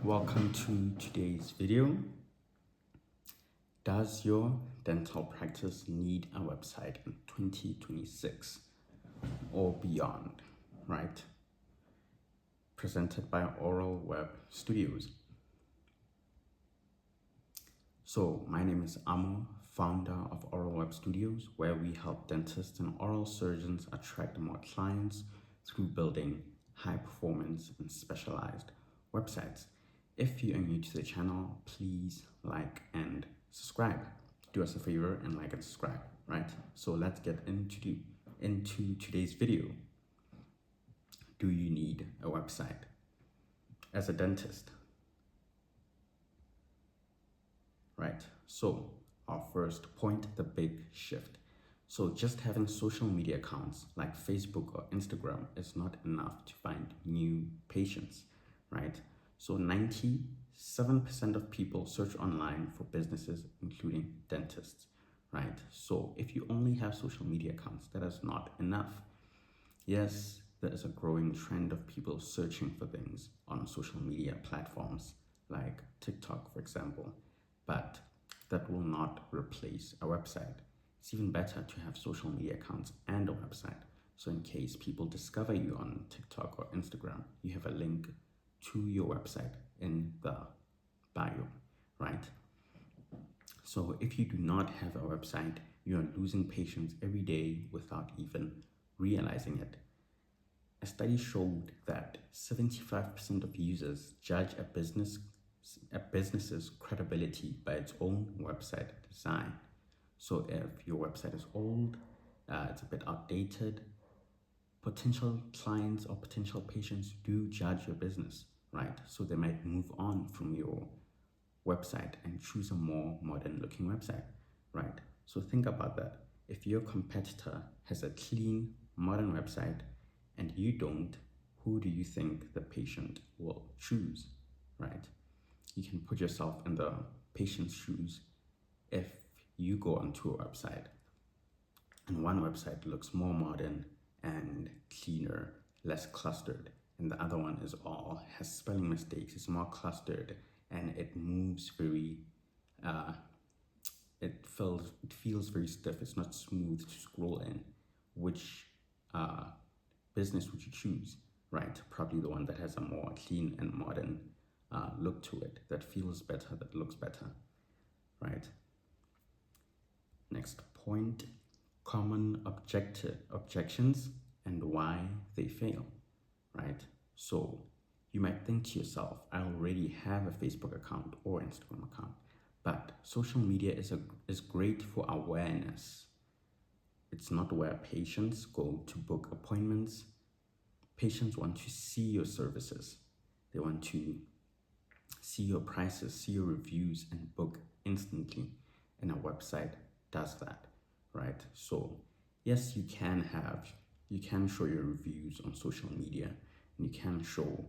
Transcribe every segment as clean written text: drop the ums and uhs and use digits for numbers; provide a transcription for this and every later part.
Welcome to today's video. Does your dental practice need a website in 2026 or beyond, right? Presented by Oral Web Studios. So my name is Amo, founder of Oral Web Studios, where we help dentists and oral surgeons attract more clients through building high performance and specialized websites. If you are new to the channel, please like and subscribe. Do us a favor and like and subscribe, right? So let's get into today's video. Do you need a website? As a dentist, right? So our first point, the big shift. So just having social media accounts like Facebook or Instagram is not enough to find new patients, right? So 97% of people search online for businesses, including dentists, right? So if you only have social media accounts, that is not enough. Yes, there is a growing trend of people searching for things on social media platforms like TikTok, for example, but that will not replace a website. It's even better to have social media accounts and a website. So in case people discover you on TikTok or Instagram, you have a link to your website in the bio, right? So if you do not have a website, you are losing patients every day without even realizing it. A study showed that 75% of users judge a business's credibility by its own website design. So if your website is old, it's a bit outdated, potential clients or potential patients do judge your business, right? So they might move on from your website and choose a more modern looking website, right? So think about that. If your competitor has a clean, modern website and you don't, who do you think the patient will choose, right? You can put yourself in the patient's shoes. If you go onto a website and one website looks more modern and cleaner, less clustered, and the other one has spelling mistakes, it's more clustered, and it moves very it feels very stiff, it's not smooth to scroll in, which business would you choose, right? Probably the one that has a more clean and modern look to it, that feels better, that looks better, right? Next point, common objections and why they fail, right? So you might think to yourself, I already have a Facebook account or Instagram account, but social media is great for awareness. It's not where patients go to book appointments. Patients want to see your services. They want to see your prices, see your reviews, and book instantly. And a website does that, right? So yes, you can show your reviews on social media, and you can show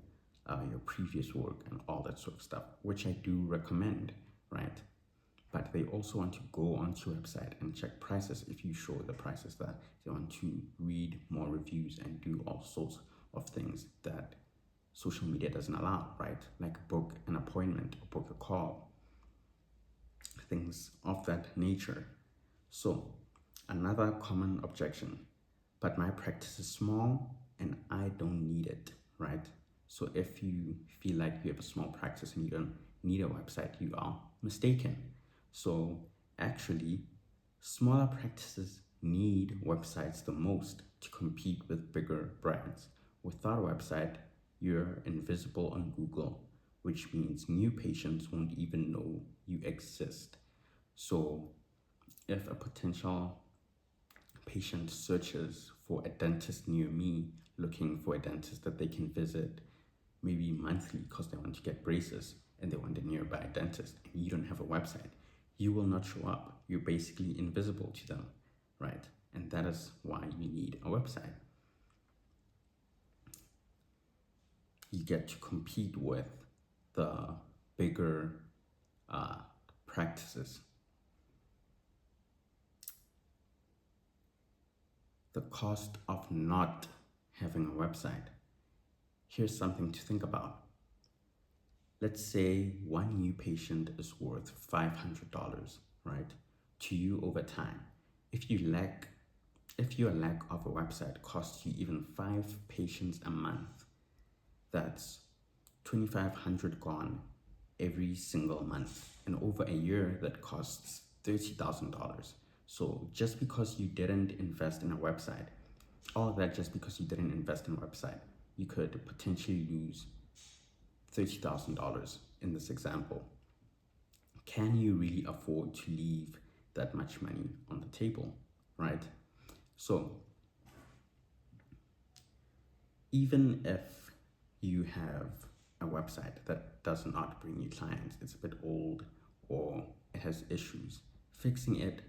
your previous work and all that sort of stuff, which I do recommend, right? But they also want to go onto your website and check prices. If you show the prices there, they want to read more reviews and do all sorts of things that social media doesn't allow, right? Like book an appointment or book a call, things of that nature. So another common objection, but my practice is small and I don't need it, right? So if you feel like you have a small practice and you don't need a website, you are mistaken. So actually, smaller practices need websites the most to compete with bigger brands. Without a website, you're invisible on Google, which means new patients won't even know you exist. So if a potential patient searches for a dentist near me, looking for a dentist that they can visit maybe monthly because they want to get braces and they want a nearby dentist, and you don't have a website, you will not show up. You're basically invisible to them, right? And that is why you need a website. You get to compete with the bigger practices. The cost of not having a website. Here's something to think about. Let's say one new patient is worth $500, right? To you over time. If you lack If your lack of a website costs you even 5 patients a month, that's 2,500 gone every single month. And over a year, that costs $30,000. So just because you didn't invest in a website, all of that just because you didn't invest in a website, you could potentially lose $30,000 in this example. Can you really afford to leave that much money on the table, right? So even if you have a website that does not bring you clients, it's a bit old or it has issues, fixing it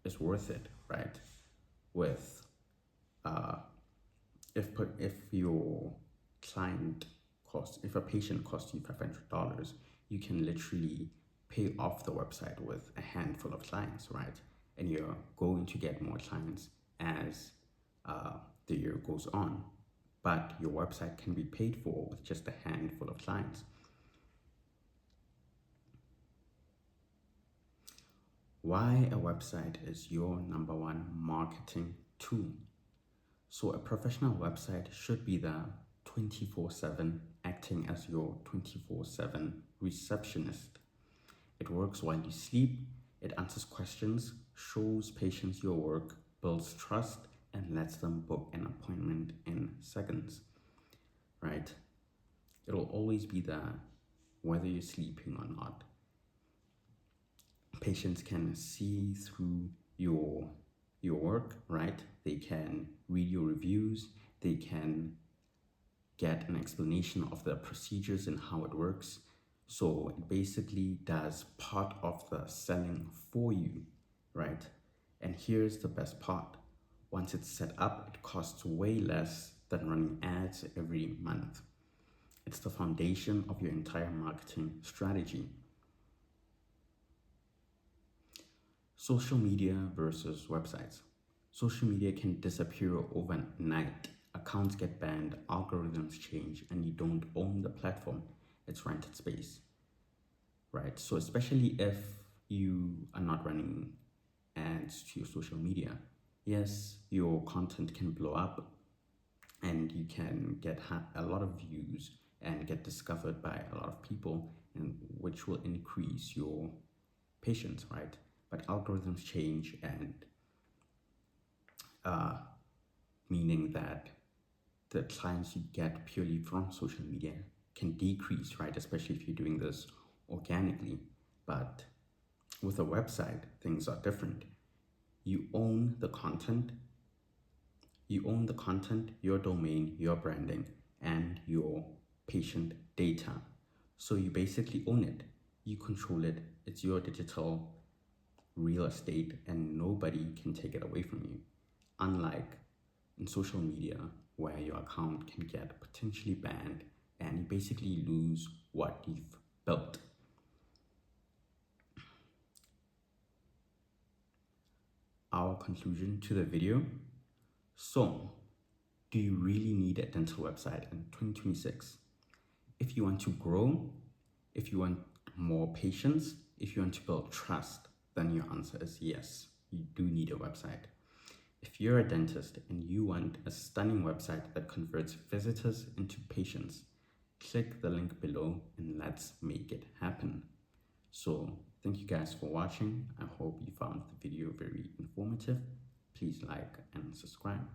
is worth it, right? With if your client costs, if a patient costs you $500, you can literally pay off the website with a handful of clients, right? And you're going to get more clients as the year goes on. But your website can be paid for with just a handful of clients. Why a website is your number one marketing tool. So a professional website should be there 24/7, acting as your 24/7 receptionist. It works while you sleep, it answers questions, shows patients your work, builds trust, and lets them book an appointment in seconds, right? It'll always be there whether you're sleeping or not. Patients can see through your work, right? They can read your reviews, they can get an explanation of the procedures and how it works. So it basically does part of the selling for you, right? And here's the best part. Once it's set up, it costs way less than running ads every month. It's the foundation of your entire marketing strategy. Social media versus websites. Social media can disappear overnight. Accounts get banned, algorithms change, and you don't own the platform. It's rented space, right? So especially if you are not running ads to your social media, yes, your content can blow up and you can get a lot of views and get discovered by a lot of people, and which will increase your patients, right? But algorithms change, and meaning that the clients you get purely from social media can decrease, right? Especially if you're doing this organically. But with a website, things are different. You own the content, your domain, your branding, and your patient data. So you basically own it. You control it. It's your digital real estate and nobody can take it away from you. Unlike in social media, where your account can get potentially banned and you basically lose what you've built. Our conclusion to the video. So, do you really need a dental website in 2026? If you want to grow, if you want more patients, if you want to build trust, then your answer is yes, you do need a website. If you're a dentist and you want a stunning website that converts visitors into patients, click the link below and let's make it happen. So thank you guys for watching. I hope you found the video very informative. Please like and subscribe.